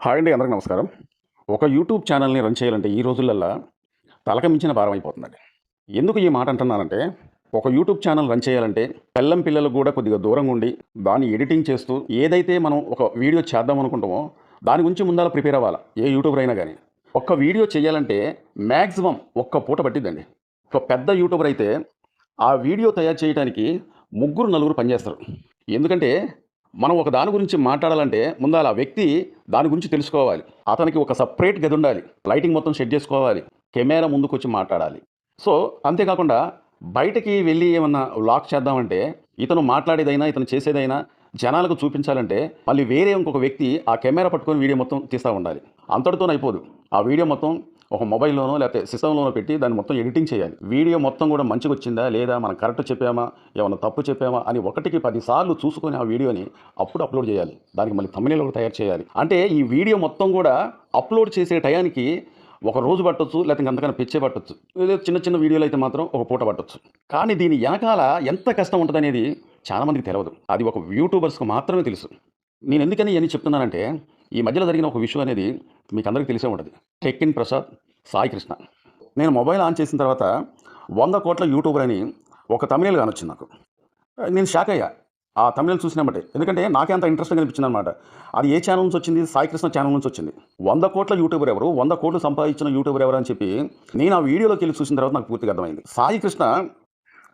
Hi అండి, అందరికి నమస్కారం. ఒక యూట్యూబ్ ఛానల్‌ని రన్ చేయాలంటే ఈ రోజులల్లా తలకి మించిన భారం అయిపోతుందండి. ఎందుకు ఈ మాట అంటున్నానంటే, ఒక యూట్యూబ్ ఛానల్ రన్ చేయాలంటే పెళ్ళం పిల్లలకు కూడా కొద్దిగా దూరంగా ఉండి, దాన్ని ఎడిటింగ్ చేస్తూ ఏదైతే మనం ఒక వీడియో చేద్దాం అనుకుంటామో, దాని గురించి ముందల ప్రిపేర్ అవ్వాల. ఏ యూట్యూబర్ అయినా గాని. ఒక్క వీడియో చేయాలంటే మాక్సిమం ఒక్క పూట పట్టిద్దండి. ఒక పెద్ద యూట్యూబర్ అయితే ఆ వీడియో తయారు చేయడానికి ముగ్గురు, నలుగురు పనిచేస్తారు. ఎందుకంటే మనం ఒక దాని గురించి మాట్లాడాలంటే ముందాల ఆ వ్యక్తి దాని గురించి తెలుసుకోవాలి. అతనికి ఒక సెపరేట్ గది ఉండాలి. లైటింగ్ మొత్తం సెట్ చేసుకోవాలి. కెమెరా ముందుకొచ్చి మాట్లాడాలి. సో, అంతేకాకుండా బయటకి వెళ్ళి ఏమన్నా వ్లాగ్ చేద్దామంటే ఇతను మాట్లాడేదైనా, ఇతను చేసేదైనా జనాలకు చూపించాలంటే మళ్ళీ వేరే ఇంకొక వ్యక్తి ఆ కెమెరా పట్టుకొని వీడియో మొత్తం తీస్తా ఉండాలి. అంతటితోనయిపోదు. ఆ వీడియో మొత్తం ఒక మొబైల్‌లోనో లేకపోతే సిస్టమ్‌లోనో పెట్టి దాన్ని మొత్తం ఎడిటింగ్ చేయాలి. వీడియో మొత్తం కూడా మంచిగొచ్చిందా? లేదా? మనం కరెక్ట్ చెప్పామా? ఏమన్నా తప్పు చెప్పామా? అని ఒకటికి 10 సార్లు చూసుకొని ఆ వీడియోని అప్పుడు అప్‌లోడ్ చేయాలి. దానికి మళ్ళీ థంబ్‌నెయిల్ ఒకటి తయారు చేయాలి. అంటే ఈ వీడియో మొత్తం కూడా అప్‌లోడ్ చేసే టయానికి ఒక రోజు పట్టొచ్చు, లేకపోతే అంతకన్నా పిచ్చే పట్టొచ్చు. ఏదో చిన్న చిన్న వీడియోలు అయితే మాత్రం ఒక పూట పట్టొచ్చు. కానీ దీని ఎనకాల ఎంత కష్టం ఉంటదనేది చాలా మందికి తెలవదు. అది ఒక యూట్యూబర్స్‌కి మాత్రమే తెలుసు. నేనెందుకని ఇయన్నీ చెప్తున్నానంటే, ఈ మధ్యలో జరిగిన ఒక విషయం అనేది మీకందరికీ తెలిసే ఉంటది. టెక్కిన్ ప్రసాద్, సాయి కృష్ణ. నేను మొబైల్ ఆన్ చేసిన తర్వాత 100,00,00,000 యూట్యూబర్ అని ఒక థంబ్‌నెయిల్ కానొచ్చింది నాకు. నేను షాక్ అయ్యా. ఆ థంబ్‌నెయిల్ చూసినెమ్మటే. ఎందుకంటే నాకే అంత ఇంట్రెస్టింగ్‌గా అనిపించిందనమాట. అది ఏ ఛానల్ నుంచి వచ్చింది? సాయి కృష్ణ ఛానల్ నుంచి వచ్చింది. 100,00,00,000 యూట్యూబర్ ఎవరు? 100,00,00,000 సంపాదించిన యూట్యూబర్ ఎవరు అని చెప్పి నేను ఆ వీడియోలోకెళ్ళి చూసిన తర్వాత నాకు పూర్తిగా అర్థమైంది. సాయి కృష్ణ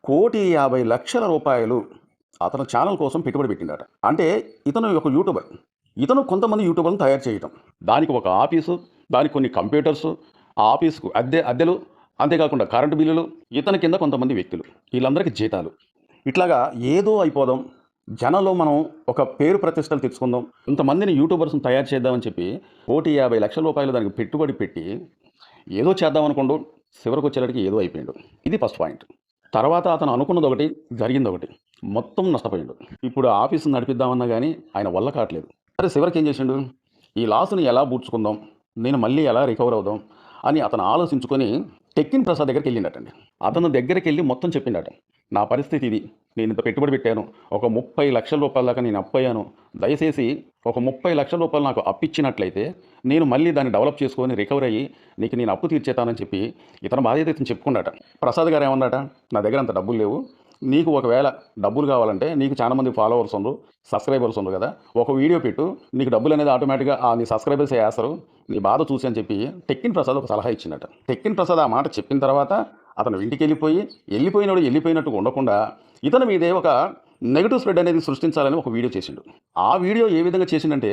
రూ. 1,50,00,000 అతను ఛానల్ కోసం పెట్టుబడి పెట్టిండట. అంటే ఇతను ఒక యూట్యూబర్. ఇతను కొంతమంది యూట్యూబర్‌లను తయారు చేయటం. దానికి ఒక ఆఫీసు, దానికి కొన్ని కంప్యూటర్సు, ఆ ఆఫీస్‌కు అద్దెలు, అంతేకాకుండా కరెంటు బిల్లులు, ఇతని కింద కొంతమంది వ్యక్తులు. వీళ్ళందరికీ జీతాలు. ఇట్లాగా ఏదో అయిపోదాం. జనంలో మనం ఒక పేరు ప్రతిష్టలు తెచ్చుకుందాం. ఇంతమందిని యూట్యూబర్స్‌ని తయారు చేద్దామని చెప్పి రూ. 1,50,00,000 దానికి పెట్టుబడి పెట్టి ఏదో చేద్దాం అనుకోండు. చివరికొచ్చేటప్పటికి ఏదో అయిపోయిండు. ఇది ఫస్ట్ పాయింట్. తర్వాత అతను అనుకున్నదొకటి, జరిగిందొకటి. మొత్తం నష్టపోయిండు. ఇప్పుడు ఆఫీస్‌ని నడిపిద్దామన్నా గానీ ఆయన వల్ల కాట్లేదు. సరే చివరికేం చేసిండు? ఈ లాస్‌ని ఎలా పూడ్చుకుందాం? నేను మళ్ళీ ఎలా రికవర్ అవుదాం? అని అతను ఆలోచించుకొని టెక్కిన్ ప్రసాద్ దగ్గరికెళ్ళిండటండి. అతను దగ్గరికెళ్ళి మొత్తం చెప్పిండట. నా పరిస్థితి ఇది. నేనింత పెట్టుబడి పెట్టాను. ఒక రూ. 30,00,000 దాకా నేను అప్పయ్యాను. దయచేసి ఒక రూ. 30,00,000 నాకు అప్పిచ్చినట్లయితే నేను మళ్ళీ దాన్ని డెవలప్ చేసుకొని రికవర్ అయ్యి నీకు నేను అప్పు తీర్చేతానని చెప్పి ఇతని బాధ్యత ఇతను చెప్పుకున్నాడట. ప్రసాద్ గారు ఏమన్నాడట? నా దగ్గర అంత డబ్బులు లేవు. నీకు ఒకవేళ డబ్బులు కావాలంటే నీకు చాలా మంది ఫాలోవర్స్ ఉండ్రు, సబ్స్క్రైబర్స్ ఉండ్రు కదా! ఒక వీడియో పెట్టు. నీకు డబ్బులనేది ఆటోమేటిక్‌గా నీ సబ్స్క్రైబర్సే ఏస్తరు. నీ బాధ చూసి అని చెప్పి టెక్కిన్ ప్రసాద్ ఒక సలహా ఇచ్చిండట. టెక్కిన్ ప్రసాద్ ఆ మాట చెప్పిన తర్వాత అతను ఇంటికెళ్ళిపోయి, ఎళ్ళిపోయినోడు ఎళ్ళిపోయినట్టుగా ఉండకుండా ఇతని మీదే ఒక నెగెటివ్ స్ప్రెడ్ అనేది సృష్టించాలని ఒక వీడియో చేసిండు. ఆ వీడియో ఏ విధంగా చేసిండంటే,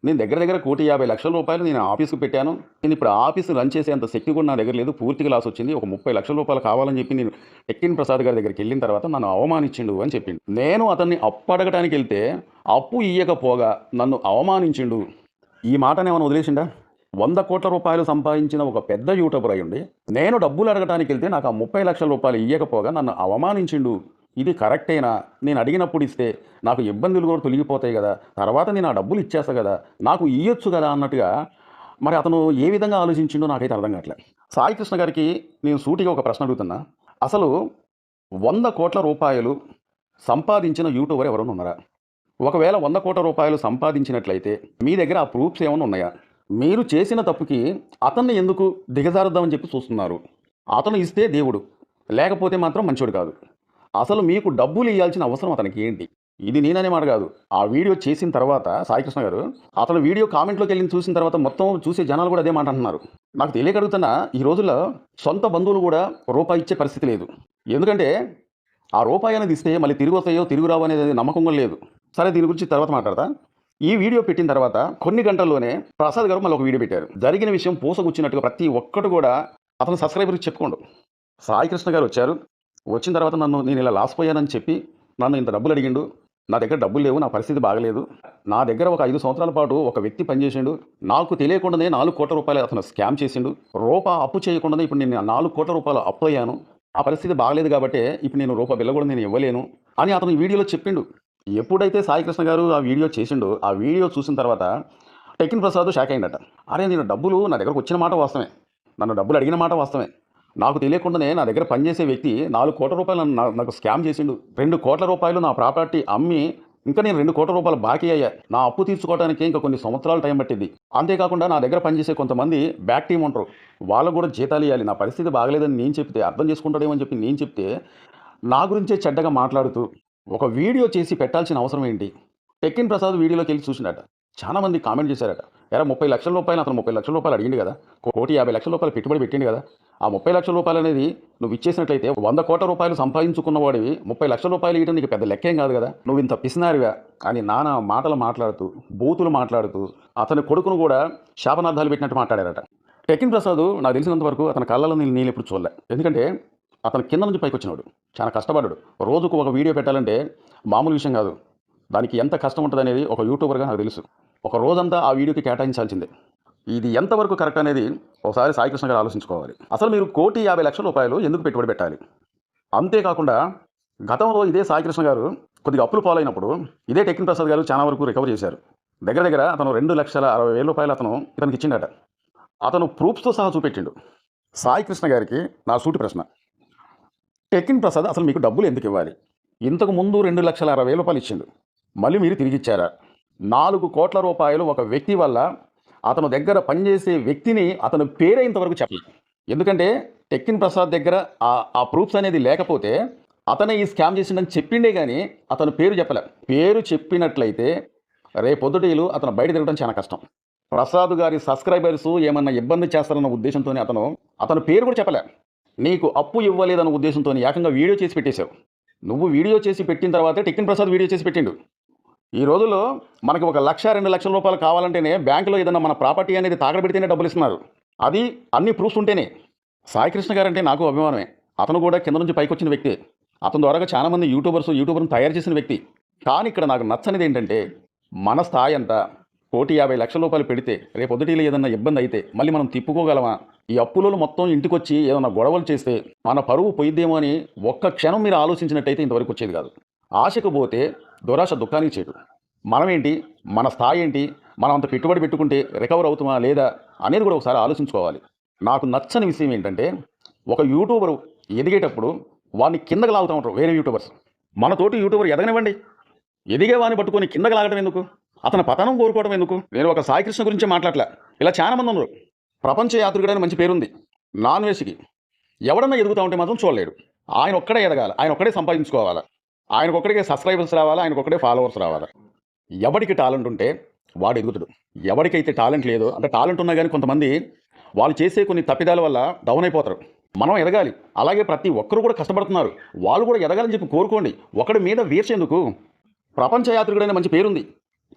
నేను దగ్గర దగ్గర రూ. 1,50,00,000 నేను ఆఫీస్‌కి పెట్టాను. నేనిప్పుడు ఆ ఆఫీస్‌ని రన్ చేసేంత శక్తి కూడా నా దగ్గర లేదు. పూర్తిగా లాసొచ్చింది. ఒక రూ. 30,00,000 కావాలని చెప్పి నేను టెక్కిన్ ప్రసాద్ గారి దగ్గరికెళ్ళిన తర్వాత నన్ను అవమానించిండు అని చెప్పిండు. నేను అతన్ని అప్పు అడగటానికెళ్తే, అప్పు ఇయ్యకపోగా నన్ను అవమానించిండు. ఈ మాటనేమన్నా వదిలేసిండా? రూ. 100,00,00,000 సంపాదించిన ఒక పెద్ద యూట్యూబర్ అయ్యుండి, నేను డబ్బులు అడగటానికెళ్తే నాకు ఆ రూ. 30,00,000 ఇయ్యకపోగా నన్ను అవమానించిండు. ఇది కరెక్టేనా? నేను అడిగినప్పుడు ఇస్తే నాకు ఇబ్బందులు కూడా తొలగిపోతాయి గదా! తర్వాత నేను ఆ డబ్బులు ఇచ్చేస్తా గదా! నాకు ఇయ్యొచ్చు గదా! అన్నట్టుగా మరి అతను ఏ విధంగా ఆలోచించిండో నాకైతే అర్థం కావట్లే. సాయి కృష్ణ గారికి నేను సూటిగా ఒక ప్రశ్న అడుగుతున్నా. అసలు రూ. 100,00,00,000 సంపాదించిన యూట్యూబర్ ఎవరైనా ఉన్నారా? ఒకవేళ రూ. 100,00,00,000 సంపాదించినట్లయితే మీ దగ్గర ఆ ప్రూఫ్స్ ఏమన్నా ఉన్నాయా? మీరు చేసిన తప్పుకి అతన్ని ఎందుకు దిగజారుద్దామని చెప్పి చూస్తున్నారు? అతను ఇస్తే దేవుడు. లేకపోతే మాత్రం మంచోడు కాదు. అసలు మీకు డబ్బులు ఇయ్యాల్సిన అవసరం అతనికి ఏంటి? ఇది నేననే మాట కాదు. ఆ వీడియో చేసిన తర్వాత సాయికృష్ణ గారు, అతను వీడియో కామెంట్‌లోకెళ్ళి చూసిన తర్వాత మొత్తం చూసే జనాలు కూడా అదే మాట అంటున్నారు. నాకు తెలియక అడుగుతున్నా, ఈ రోజుల్లో సొంత బంధువులు కూడా రూపాయి ఇచ్చే పరిస్థితి లేదు. ఎందుకంటే ఆ రూపాయి అనేది ఇస్తే మళ్ళీ తిరిగొస్తాయో, తిరిగి రావో అనేది నమ్మకం కూడా లేదు. సరే దీని గురించి తర్వాత మాట్లాడతా. ఈ వీడియో పెట్టిన తర్వాత కొన్ని గంటల్లోనే ప్రసాద్ గారు మళ్ళీ ఒక వీడియో పెట్టారు. జరిగిన విషయం పూసగుచ్చినట్టుగా ప్రతి ఒక్కడు కూడా అతని సబ్స్క్రైబర్‌కి చెప్పుకోండు. సాయి కృష్ణ గారు వచ్చారు. వచ్చిన తర్వాత నేను ఇలా లాస్ పోయానని చెప్పి నన్ను ఇంత డబ్బులు అడిగిండు. నా దగ్గర డబ్బులు లేవు. నా పరిస్థితి బాగలేదు. నా దగ్గర ఒక 5 సంవత్సరాల పాటు ఒక వ్యక్తి పనిచేసిండు. నాకు తెలియకుండానే రూ. 4,00,00,000 అతను స్కామ్ చేసిండు. అప్పు చేయకుండానే ఇప్పుడు నేను రూ. 4,00,00,000 అప్పయ్యాను. ఆ పరిస్థితి బాగలేదు కాబట్టే ఇప్పుడు నేను రూపాయి బిల్ల కూడా నేను ఇవ్వలేను అని అతను ఈ వీడియోలో చెప్పిండు. ఎప్పుడైతే సాయి కృష్ణ గారు ఆ వీడియో చేసిండో, ఆ వీడియో చూసిన తర్వాత టెక్కిన్ ప్రసాద్ షాక్ అయిండట. అరే! నేను డబ్బులు నా దగ్గరకు వచ్చిన మాట వాస్తవమే. నన్ను డబ్బులు అడిగిన మాట వాస్తవమే. నాకు తెలియకుండానే నా దగ్గర పనిచేసే వ్యక్తి రూ. 4,00,00,000 నాకు స్కామ్ చేసిండు. రూ. 2,00,00,000 నా ప్రాపర్టీ అమ్మి ఇంకా నేను 2 కోట్ల రూపాయలు బాకీ అయ్యా. నా అప్పు తీర్చుకోవడానికి ఇంకా కొన్ని సంవత్సరాలు టైం పట్టింది. అంతేకాకుండా నా దగ్గర పనిచేసే కొంతమంది బ్యాక్ టీమ్ ఉంటారు. వాళ్ళకు కూడా జీతాలు ఇవ్వాలి. నా పరిస్థితి బాగలేదని నేను చెప్తే అర్థం చేసుకుంటాడేమో అని చెప్పి నేను చెప్తే నా గురించే చెడ్డగా మాట్లాడుతూ ఒక వీడియో చేసి పెట్టాల్సిన అవసరం ఏంటి? టెక్కిన్ ప్రసాద్ వీడియోలోకి వెళ్ళి చూసినట. చాలామంది కామెంట్ చేశారట. ఎరా 30 లక్షల రూపాయలు అతను 30 లక్షల రూపాయలు అడిగిండు కదా, 1,50,00,000 రూపాయలు పెట్టుబడి పెట్టిండు కదా, ఆ 30 లక్షల రూపాయలు అనేది నువ్వు ఇచ్చేసినట్లయితే 100 కోట్ల రూపాయలు సంపాదించుకున్న వాడివి 30 లక్షల రూపాయలు ఇవ్వడం నీకు పెద్ద లెక్కేం కాదు కదా, నువ్వు ఇంత పిసినారివా అని నానా మాటలు మాట్లాడుతూ బూతులు మాట్లాడుతూ అతని కొడుకును కూడా శాపనార్థాలు పెట్టినట్టు మాట్లాడారట. టెక్కిన్ ప్రసాద్ నాకు తెలిసినంత వరకు అతని కళ్ళలో నేను ఎప్పుడు చూడలే. ఎందుకంటే అతను కింద నుంచి పైకి వచ్చినాడు, చాలా కష్టపడ్డాడు. రోజుకు ఒక వీడియో పెట్టాలంటే మామూలు విషయం కాదు. దానికి ఎంత కష్టం ఉంటుంది అనేది ఒక యూట్యూబర్గా నాకు తెలుసు. ఒక రోజంతా ఆ వీడియోకి కేటాయించాల్సిందే. ఇది ఎంతవరకు కరెక్ట్ అనేది ఒకసారి సాయికృష్ణ గారు ఆలోచించుకోవాలి. అసలు మీరు 1,50,00,000 రూపాయలు ఎందుకు పెట్టుబడి పెట్టాలి? అంతేకాకుండా గతంలో ఇదే సాయికృష్ణ గారు కొద్దిగా అప్పులు పాలైనప్పుడు ఇదే టెక్కిన్ ప్రసాద్ గారు చాలా వరకు రికవర్ చేశారు. దగ్గర అతను 2,60,000 రూపాయలు అతను ఇతనికి ఇచ్చిండట. అతను ప్రూఫ్స్తో సహా చూపెట్టిండు. సాయికృష్ణ గారికి నా సూటి ప్రశ్న, టెక్కిన్ ప్రసాద్ అసలు మీకు డబ్బులు ఎందుకు ఇవ్వాలి? ఇంతకు ముందు 2,60,000 రూపాయలు ఇచ్చిండు, మళ్ళీ మీరు తిరిగి ఇచ్చారా? 4 కోట్ల రూపాయలు ఒక వ్యక్తి వల్ల అతను దగ్గర పనిచేసే వ్యక్తిని అతను పేరే ఇంతవరకు చెప్పలేదు. ఎందుకంటే టెక్కిన్ ప్రసాద్ దగ్గర ఆ ప్రూఫ్స్ అనేది లేకపోతే అతనే ఈ స్కామ్ చేసిండని చెప్పిండే కానీ అతను పేరు చెప్పలే. పేరు చెప్పినట్లయితే రేపొద్దుటీలు అతను బయట తిరగడం చాలా కష్టం. ప్రసాద్ గారి సబ్స్క్రైబర్స్ ఏమన్నా ఇబ్బంది చేస్తారన్న ఉద్దేశంతోనే అతను పేరు కూడా చెప్పలే. నీకు అప్పు ఇవ్వలేదన్న ఉద్దేశంతో ఏకంగా వీడియో చేసి పెట్టేశావు. నువ్వు వీడియో చేసి పెట్టిన తర్వాతే టెక్కిన్ ప్రసాద్ వీడియో చేసి పెట్టిండు. ఈ రోజుల్లో మనకి 1,00,000 2 లక్షల రూపాయలు కావాలంటేనే బ్యాంకులో ఏదైనా మన ప్రాపర్టీ అనేది తాకడ పెడితేనే డబ్బులు ఇస్తున్నారు. అది అన్ని ప్రూఫ్స్ ఉంటేనే. సాయికృష్ణ గారు అంటే నాకు అభిమానమే. అతను కూడా కింద నుంచి పైకి వచ్చిన వ్యక్తి. అతని ద్వారా చాలామంది యూట్యూబర్ని తయారు చేసిన వ్యక్తి. కానీ ఇక్కడ నాకు నచ్చనిది ఏంటంటే మన స్థాయి అంతా 1,50,00,000 రూపాయలు పెడితే రేపొద్దుటీలో ఏదన్నా ఇబ్బంది అయితే మళ్ళీ మనం తిప్పుకోగలమా? ఈ అప్పులలో మొత్తం ఇంటికొచ్చి ఏదన్నా గొడవలు చేస్తే మన పరువు పోయిద్దేమో అని ఒక్క క్షణం మీరు ఆలోచించినట్టయితే ఇంతవరకు వచ్చేది కాదు. ఆశకు పోతే దురాశ దుఃఖానికి చేటు. మనమేంటి, మన స్థాయి ఏంటి, మనం అంత పెట్టుబడి పెట్టుకుంటే రికవర్ అవుతామా లేదా అనేది కూడా ఒకసారి ఆలోచించుకోవాలి. నాకు నచ్చని విషయం ఏంటంటే ఒక యూట్యూబరు ఎదిగేటప్పుడు వాడిని కిందకు లాగుతూ ఉంటారు వేరే యూట్యూబర్స్. మనతోటి యూట్యూబర్ ఎదగనివ్వండి, ఎదిగే వాడిని పట్టుకొని కిందకు లాగడం ఎందుకు? అతని పతనం కోరుకోవడం ఎందుకు? నేను ఒక సాయికృష్ణ గురించి మాట్లాడలే. ఇలా చాలామంది ఉన్నారు. ప్రపంచ యాత్రికుడని మంచి పేరుంది. నాన్ వెజ్కి ఎవడన్నా ఎదుగుతూ ఉంటే మాత్రం చూడలేడు. ఆయన ఒక్కడే ఎదగాలి, ఆయన ఒక్కడే సంపాదించుకోవాలి, ఆయనకొక్కడికే సబ్స్క్రైబర్స్ రావాలి, ఆయనకొక్కడే ఫాలోవర్స్ రావాలి. ఎవడికి టాలెంట్ ఉంటే వాడు ఎదుగుతాడు. ఎవరికైతే టాలెంట్ లేదో, అంటే టాలెంట్ ఉన్నా కానీ కొంతమంది వాళ్ళు చేసే కొన్ని తప్పిదాల వల్ల డౌన్ అయిపోతారు. మనం ఎదగాలి. అలాగే ప్రతి ఒక్కరు కూడా కష్టపడుతున్నారు, వాళ్ళు కూడా ఎదగాలని చెప్పి కోరుకోండి. ఒకడి మీద వీర్చేందుకు? ప్రపంచ యాత్రికుడైన మంచి పేరుంది.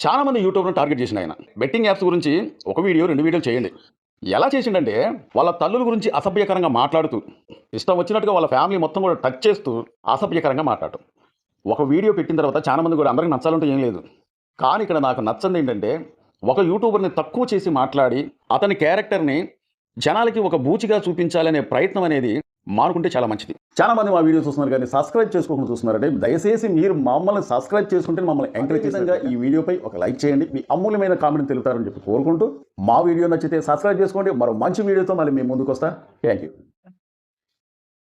చాలామంది యూట్యూబ్ను టార్గెట్ చేసిన ఆయన బెట్టింగ్ యాప్స్ గురించి ఒక వీడియో 2 వీడియోలు చేయండి. ఎలా చేసిండంటే వాళ్ళ తల్లుల గురించి అసభ్యకరంగా మాట్లాడుతూ ఇష్టం వచ్చినట్టుగా వాళ్ళ ఫ్యామిలీ మొత్తం కూడా టచ్ చేస్తూ అసభ్యకరంగా మాట్లాడటం. ఒక వీడియో పెట్టిన తర్వాత చాలామంది కూడా అందరికీ నచ్చాలంటే ఏం లేదు. కానీ ఇక్కడ నాకు నచ్చంది ఏంటంటే ఒక యూట్యూబర్ని తక్కువ చేసి మాట్లాడి అతని క్యారెక్టర్ని జనాలకి ఒక బూచిగా చూపించాలనే ప్రయత్నం అనేది మానుకుంటే చాలా మంచిది. చాలామంది మా వీడియో చూస్తున్నారు కానీ సబ్స్క్రైబ్ చేసుకోకుండా చూస్తున్నారంటే దయచేసి మీరు మమ్మల్ని సబ్స్క్రైబ్ చేసుకుంటే మమ్మల్ని ఎంకరేజ్ చేసేందుగా ఈ వీడియోపై ఒక లైక్ చేయండి. మీ అమూల్యమైన కామెంట్ తెలుపుతారని చెప్పి కోరుకుంటూ మా వీడియో నచ్చితే సబ్స్క్రైబ్ చేసుకోండి. మరో మంచి వీడియోతో మళ్ళీ మేము ముందుకు వస్తా. Thank you.